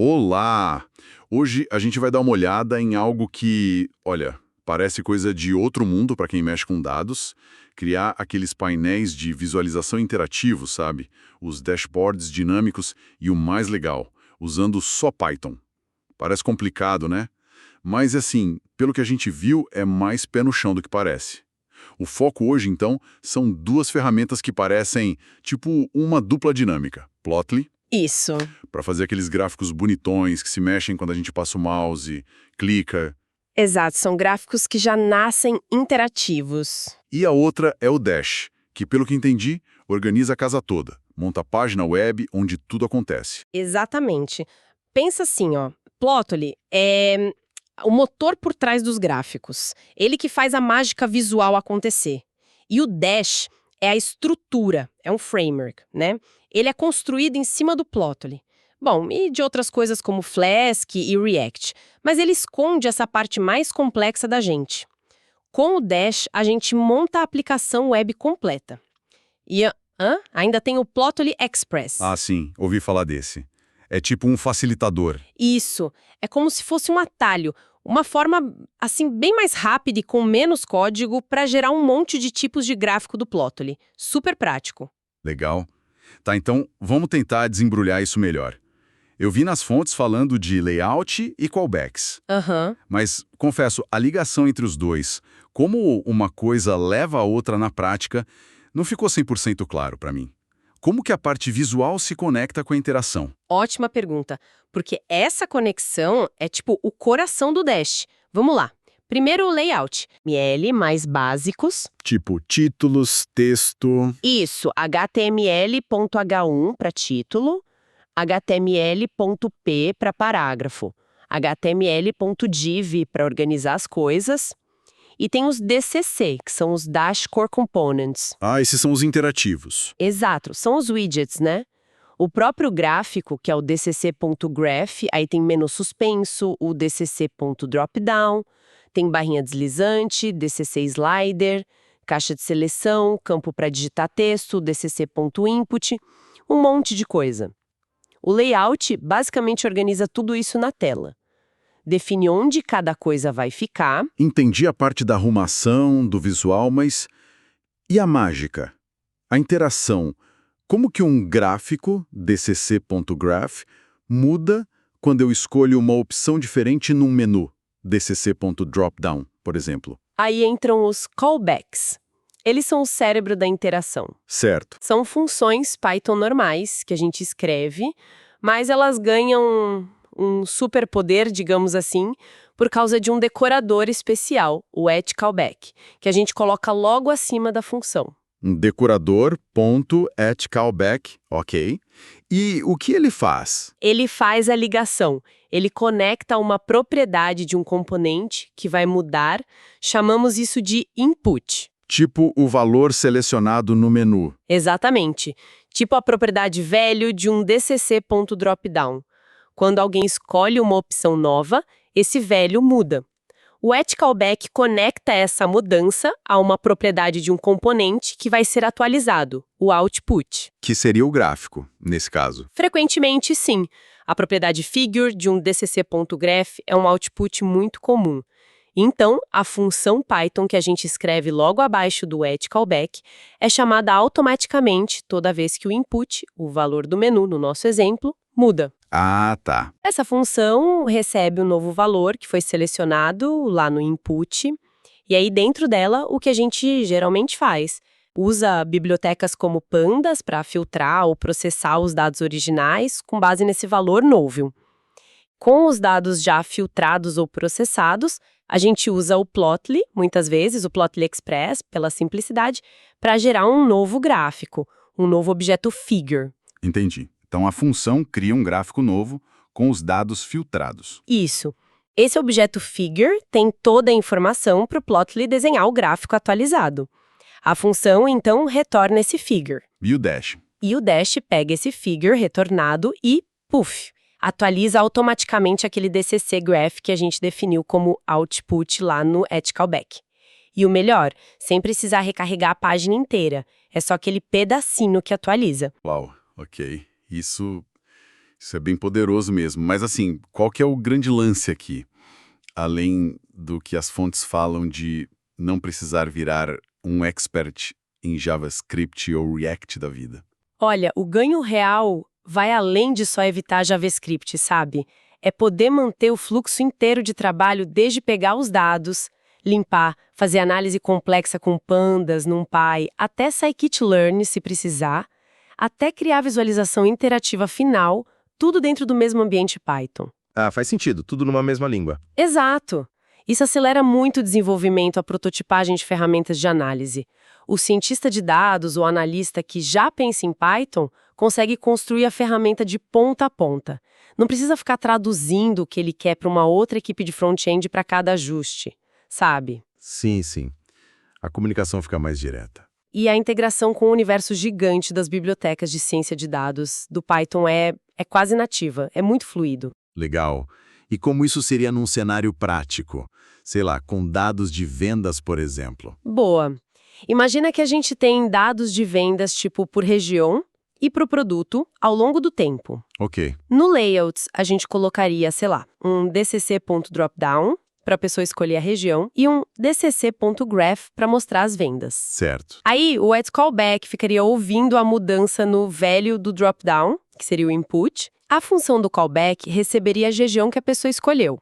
Olá! Hoje a gente vai dar uma olhada em algo que, olha, parece coisa de outro mundo para quem mexe com dados, criar aqueles painéis de visualização interativos, sabe? Os dashboards dinâmicos e o mais legal, usando só Python. Parece complicado, né? Mas assim, pelo que a gente viu, é mais pé no chão do que parece. O foco hoje, então, são duas ferramentas que parecem tipo uma dupla dinâmica. Plotly, Isso. para fazer aqueles gráficos bonitões que se mexem quando a gente passa o mouse, clica. Exato, são gráficos que já nascem interativos. E a outra é o Dash, que, pelo que entendi, organiza a casa toda, monta a página web onde tudo acontece. Exatamente. Pensa assim, ó, Plotly é o motor por trás dos gráficos. Ele que faz a mágica visual acontecer. E o Dash é a estrutura, é um framework, né? Ele é construído em cima do Plotly. Bom, e de outras coisas como Flask e React. Mas ele esconde essa parte mais complexa da gente. Com o Dash, a gente monta a aplicação web completa. E ainda tem o Plotly Express. Ah, sim, ouvi falar desse. É tipo um facilitador. Isso, é como se fosse um atalho, uma forma, assim, bem mais rápida e com menos código para gerar um monte de tipos de gráfico do Plotly. Super prático. Legal. Tá, então vamos tentar desembrulhar isso melhor. Eu vi nas fontes falando de layout e callbacks. Aham. Mas, confesso, a ligação entre os dois, como uma coisa leva a outra na prática, não ficou 100% claro para mim. Como que a parte visual se conecta com a interação? Ótima pergunta, porque essa conexão é tipo o coração do Dash. Vamos lá. Primeiro o layout. HTML mais básicos. Tipo títulos, texto... Isso, HTML.H1 para título, HTML.P para parágrafo, HTML.div para organizar as coisas, e tem os DCC, que são os Dash Core Components. Ah, esses são os interativos. Exato, são os widgets, né? O próprio gráfico, que é o dcc.graph, aí tem menu suspenso, o dcc.dropdown, tem barrinha deslizante, dcc slider, caixa de seleção, campo para digitar texto, dcc.input, um monte de coisa. O layout basicamente organiza tudo isso na tela. Define onde cada coisa vai ficar. Entendi a parte da arrumação, do visual, mas... E a mágica? A interação? Como que um gráfico, dcc.graph, muda quando eu escolho uma opção diferente num menu, dcc.dropdown, por exemplo? Aí entram os callbacks. Eles são o cérebro da interação. Certo. São funções Python normais que a gente escreve, mas elas ganham um superpoder, digamos assim, por causa de um decorador especial, o @callback, que a gente coloca logo acima da função. Um decorador.addCallback, ok. E o que ele faz? Ele faz a ligação, ele conecta uma propriedade de um componente que vai mudar, chamamos isso de input. Tipo o valor selecionado no menu. Exatamente, tipo a propriedade velho de um dcc.dropdown. Quando alguém escolhe uma opção nova, esse velho muda. O @callback conecta essa mudança a uma propriedade de um componente que vai ser atualizado, o output. Que seria o gráfico, nesse caso. Frequentemente, sim. A propriedade figure de um dcc.graph é um output muito comum. Então, a função Python que a gente escreve logo abaixo do @callback é chamada automaticamente toda vez que o input, o valor do menu no nosso exemplo, muda. Ah, tá. Essa função recebe um novo valor que foi selecionado lá no input, e aí dentro dela o que a gente geralmente faz? Usa bibliotecas como pandas para filtrar ou processar os dados originais com base nesse valor novo. Com os dados já filtrados ou processados, a gente usa o Plotly, muitas vezes o Plotly Express, pela simplicidade, para gerar um novo gráfico, um novo objeto figure. Entendi. Então a função cria um gráfico novo com os dados filtrados. Isso. Esse objeto figure tem toda a informação para o Plotly desenhar o gráfico atualizado. A função, então, retorna esse figure. E o Dash? E o Dash pega esse figure retornado e, puff, atualiza automaticamente aquele DCC graph que a gente definiu como output lá no @callback. E o melhor, sem precisar recarregar a página inteira, é só aquele pedacinho que atualiza. Uau, ok. Isso Isso é bem poderoso mesmo. Mas assim, qual que é o grande lance aqui? Além do que as fontes falam de não precisar virar um expert em JavaScript ou React da vida. Olha, o ganho real vai além de só evitar JavaScript, sabe? É poder manter o fluxo inteiro de trabalho desde pegar os dados, limpar, fazer análise complexa com pandas, NumPy, até scikit-learn se precisar, até criar visualização interativa final, tudo dentro do mesmo ambiente Python. Ah, faz sentido, tudo numa mesma língua. Exato! Isso acelera muito o desenvolvimento, a prototipagem de ferramentas de análise. O cientista de dados ou analista que já pensa em Python consegue construir a ferramenta de ponta a ponta. Não precisa ficar traduzindo o que ele quer para uma outra equipe de front-end para cada ajuste, sabe? Sim, sim. A comunicação fica mais direta. E a integração com o universo gigante das bibliotecas de ciência de dados do Python é quase nativa, é muito fluido. Legal. E como isso seria num cenário prático? Sei lá, com dados de vendas, por exemplo. Boa. Imagina que a gente tem dados de vendas tipo por região e para o produto ao longo do tempo. Ok, No Layouts, a gente colocaria, sei lá, um dcc.dropdown para a pessoa escolher a região e um dcc.graph para mostrar as vendas. certo. Aí, o addCallback ficaria ouvindo a mudança no value do dropdown, que seria o input. A função do callback receberia a região que a pessoa escolheu.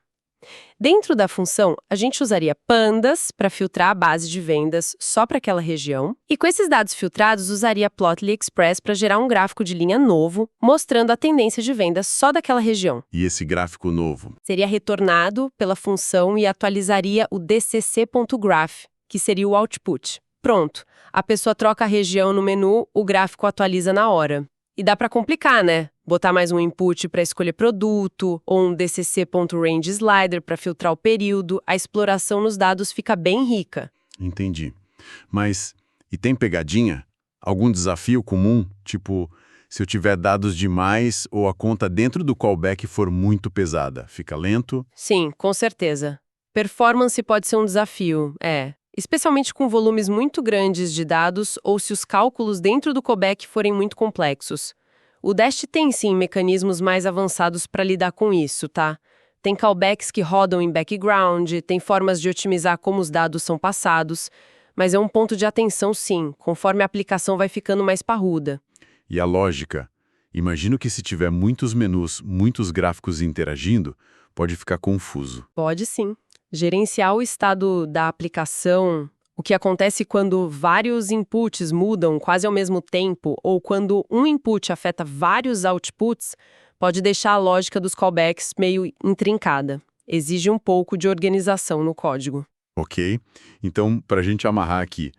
Dentro da função, a gente usaria pandas para filtrar a base de vendas só para aquela região. E com esses dados filtrados, usaria Plotly Express para gerar um gráfico de linha novo, mostrando a tendência de vendas só daquela região. E esse gráfico novo? Seria retornado pela função e atualizaria o dcc.graph, que seria o output. Pronto, a pessoa troca a região no menu, o gráfico atualiza na hora. E dá para complicar, né? Botar mais um input para escolher produto, ou um dcc.range slider para filtrar o período, a exploração nos dados fica bem rica. Entendi. Mas, e tem pegadinha? Algum desafio comum? Tipo, se eu tiver dados demais ou a conta dentro do callback for muito pesada, fica lento? Sim, com certeza. Performance pode ser um desafio, especialmente com volumes muito grandes de dados ou se os cálculos dentro do callback forem muito complexos. O Dash tem, sim, mecanismos mais avançados para lidar com isso, tá? Tem callbacks que rodam em background, tem formas de otimizar como os dados são passados, mas é um ponto de atenção, sim, conforme a aplicação vai ficando mais parruda. E a lógica? Imagino que se tiver muitos menus, muitos gráficos interagindo, pode ficar confuso. Pode sim. Gerenciar o estado da aplicação, o que acontece quando vários inputs mudam quase ao mesmo tempo ou quando um input afeta vários outputs, pode deixar a lógica dos callbacks meio intrincada. Exige um pouco de organização no código. Ok? Então, para a gente amarrar aqui,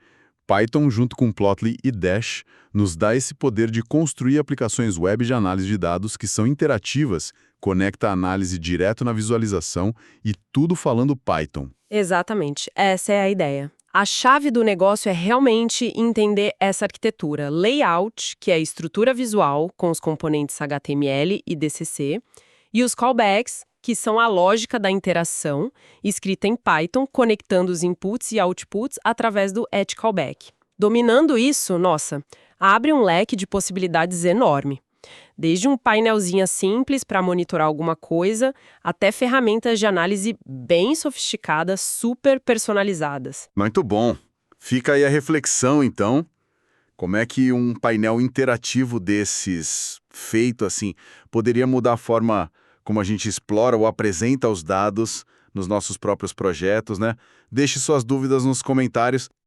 Python junto com Plotly e Dash nos dá esse poder de construir aplicações web de análise de dados que são interativas, conecta a análise direto na visualização e tudo falando Python. Exatamente, essa é a ideia. A chave do negócio é realmente entender essa arquitetura. Layout, que é a estrutura visual com os componentes HTML e DCC, e os callbacks, que são a lógica da interação, escrita em Python, conectando os inputs e outputs através do addCallback. Dominando isso, nossa, abre um leque de possibilidades enorme. Desde um painelzinho simples para monitorar alguma coisa, até ferramentas de análise bem sofisticadas, super personalizadas. Muito bom. Fica aí a reflexão, então. Como é que um painel interativo desses, feito assim, poderia mudar a forma como a gente explora ou apresenta os dados nos nossos próprios projetos, né? Deixe suas dúvidas nos comentários.